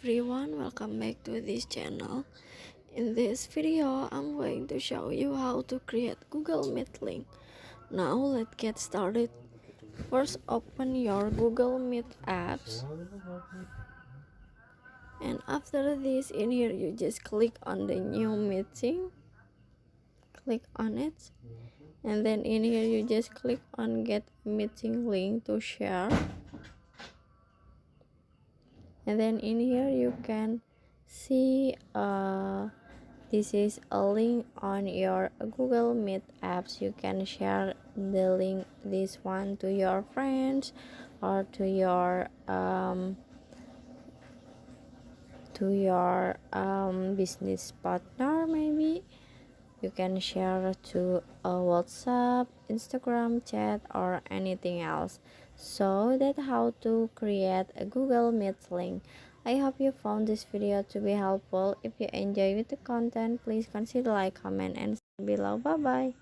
everyone, welcome back to this channel. In this video, I'm going to show you how to create Google Meet link. Now let's get started. First, open your Google Meet apps, and after this, in here you just click on the new meeting, click on it, and then in here you just click on get meeting link to share, and then in here you can see this is a link on your Google Meet apps. You can share the link, this one, to your friends or to your business partner. Maybe you can share to WhatsApp, Instagram chat, or anything else. So that's how to create a Google Meet link. I hope you found this video to be helpful. If you enjoy with the content, please consider like, comment, and below. Bye bye.